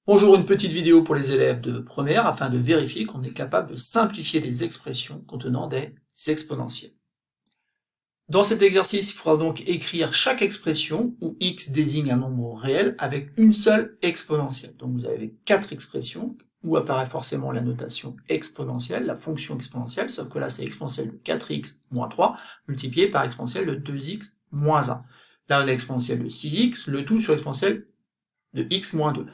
Bonjour, une petite vidéo pour les élèves de première afin de vérifier qu'on est capable de simplifier les expressions contenant des exponentielles. Dans cet exercice, il faudra donc écrire chaque expression où x désigne un nombre réel avec une seule exponentielle. Donc vous avez 4 expressions où apparaît forcément la notation exponentielle, la fonction exponentielle, sauf que là c'est exponentielle de 4x moins 3 multiplié par exponentielle de 2x moins 1. Là on a exponentielle de 6x, le tout sur exponentielle de x moins 2.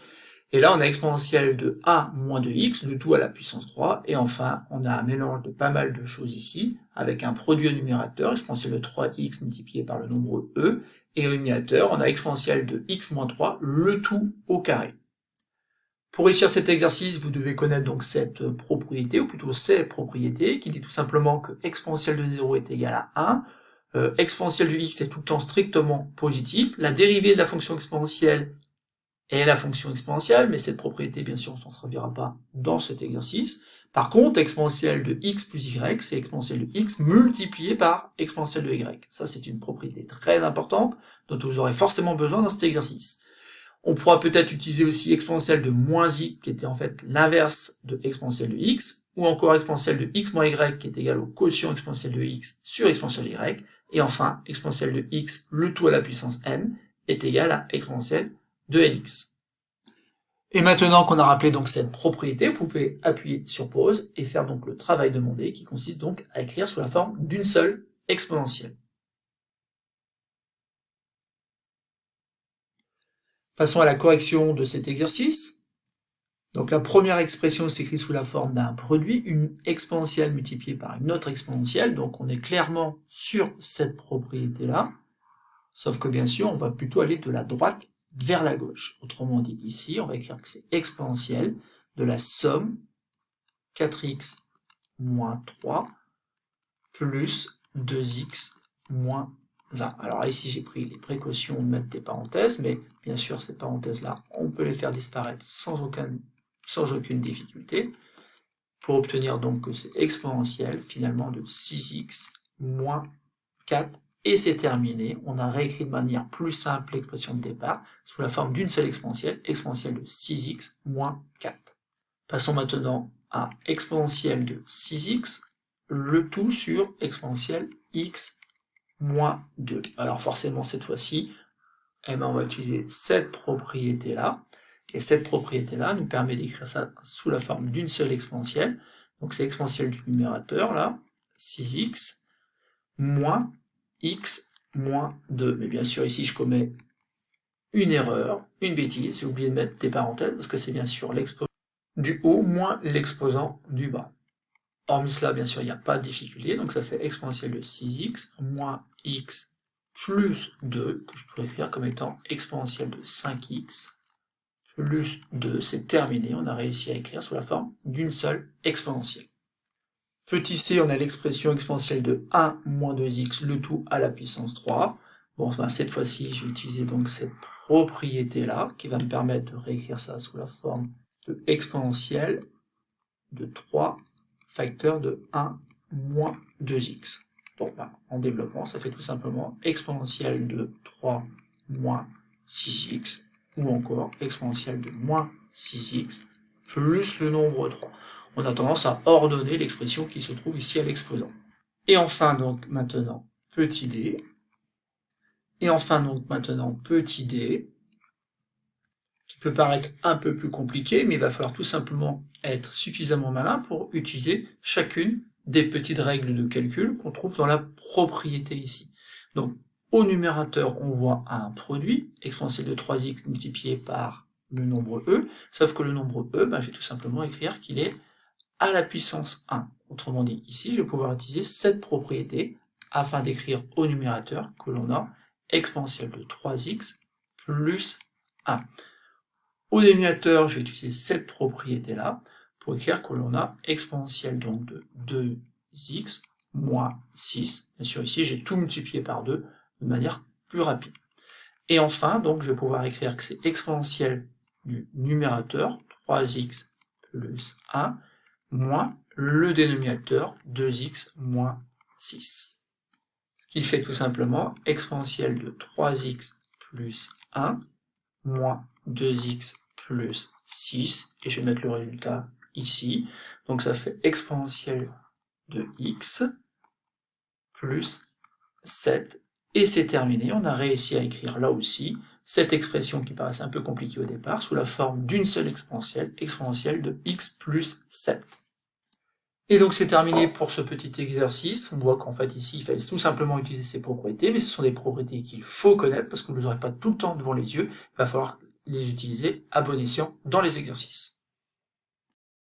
Et là, on a exponentielle de 1 moins 2x, le tout à la puissance 3. Et enfin, on a un mélange de pas mal de choses ici, avec un produit au numérateur, exponentielle de 3x multiplié par le nombre e, et au dénominateur, on a exponentielle de x moins 3, le tout au carré. Pour réussir cet exercice, vous devez connaître donc cette propriété, ou plutôt ces propriétés, qui dit tout simplement que exponentielle de 0 est égale à 1, exponentielle de x est tout le temps strictement positif, la dérivée de la fonction exponentielle et la fonction exponentielle, mais cette propriété, bien sûr, on ne s'en servira pas dans cet exercice. Par contre, exponentielle de x plus y, c'est exponentielle de x multiplié par exponentielle de y. Ça, c'est une propriété très importante dont vous aurez forcément besoin dans cet exercice. On pourra peut-être utiliser aussi exponentielle de moins y, qui était en fait l'inverse de exponentielle de x, ou encore exponentielle de x moins y, qui est égal au quotient exponentielle de x sur exponentielle de y, et enfin, exponentielle de x, le tout à la puissance n, est égal à exponentielle de nx. Et maintenant qu'on a rappelé donc cette propriété, vous pouvez appuyer sur pause et faire donc le travail demandé qui consiste donc à écrire sous la forme d'une seule exponentielle. Passons à la correction de cet exercice. Donc la première expression s'écrit sous la forme d'un produit, une exponentielle multipliée par une autre exponentielle, donc on est clairement sur cette propriété-là, sauf que bien sûr on va plutôt aller de la droite vers la gauche. Autrement dit, ici, on va écrire que c'est exponentielle de la somme 4x moins 3 plus 2x moins 1. Alors ici, j'ai pris les précautions de mettre des parenthèses, mais bien sûr, ces parenthèses-là, on peut les faire disparaître sans aucune difficulté, pour obtenir donc que c'est exponentielle, finalement, de 6x moins 4, et c'est terminé. On a réécrit de manière plus simple l'expression de départ, sous la forme d'une seule exponentielle, exponentielle de 6x moins 4. Passons maintenant à exponentielle de 6x, le tout sur exponentielle x moins 2. Alors forcément, cette fois-ci, on va utiliser cette propriété-là, et cette propriété-là nous permet d'écrire ça sous la forme d'une seule exponentielle. Donc c'est exponentielle du numérateur, là, 6x, moins x moins 2. Mais bien sûr, ici, je commets une erreur, une bêtise, j'ai oublié de mettre des parenthèses, parce que c'est bien sûr l'exposant du haut moins l'exposant du bas. Hormis cela, bien sûr, il n'y a pas de difficulté, donc ça fait exponentielle de 6x moins x plus 2, que je pourrais écrire comme étant exponentielle de 5x plus 2, c'est terminé, on a réussi à écrire sous la forme d'une seule exponentielle. Petit c, on a l'expression exponentielle de 1 moins 2x, le tout à la puissance 3. Bon, ben, cette fois-ci, je vais utiliser donc cette propriété-là, qui va me permettre de réécrire ça sous la forme de exponentielle de 3 facteur de 1 moins 2x. Bon, ben, en développement, ça fait tout simplement exponentielle de 3 moins 6x, ou encore exponentielle de moins 6x plus le nombre 3. On a tendance à ordonner l'expression qui se trouve ici à l'exposant. Et enfin, donc, maintenant, petit d. Et enfin, donc, maintenant, petit d, qui peut paraître un peu plus compliqué, mais il va falloir tout simplement être suffisamment malin pour utiliser chacune des petites règles de calcul qu'on trouve dans la propriété ici. Donc, au numérateur, on voit un produit, exponentielle de 3x multiplié par le nombre e, sauf que le nombre e, ben, je vais tout simplement écrire qu'il est à la puissance 1. Autrement dit, ici, je vais pouvoir utiliser cette propriété afin d'écrire au numérateur que l'on a exponentielle de 3x plus 1. Au dénominateur, je vais utiliser cette propriété-là pour écrire que l'on a exponentielle donc de 2x moins 6. Bien sûr, ici, j'ai tout multiplié par 2 de manière plus rapide. Et enfin, donc, je vais pouvoir écrire que c'est exponentielle du numérateur, 3x plus 1, moins le dénominateur, 2x moins 6. Ce qui fait tout simplement exponentielle de 3x plus 1, moins 2x plus 6, et je vais mettre le résultat ici. Donc ça fait exponentielle de x plus 7, et c'est terminé. On a réussi à écrire là aussi cette expression qui paraissait un peu compliquée au départ, sous la forme d'une seule exponentielle de x plus 7. Et donc c'est terminé pour ce petit exercice. On voit qu'en fait ici, il fallait tout simplement utiliser ces propriétés, mais ce sont des propriétés qu'il faut connaître, parce que vous ne les aurez pas tout le temps devant les yeux. Il va falloir les utiliser à bon escient dans les exercices.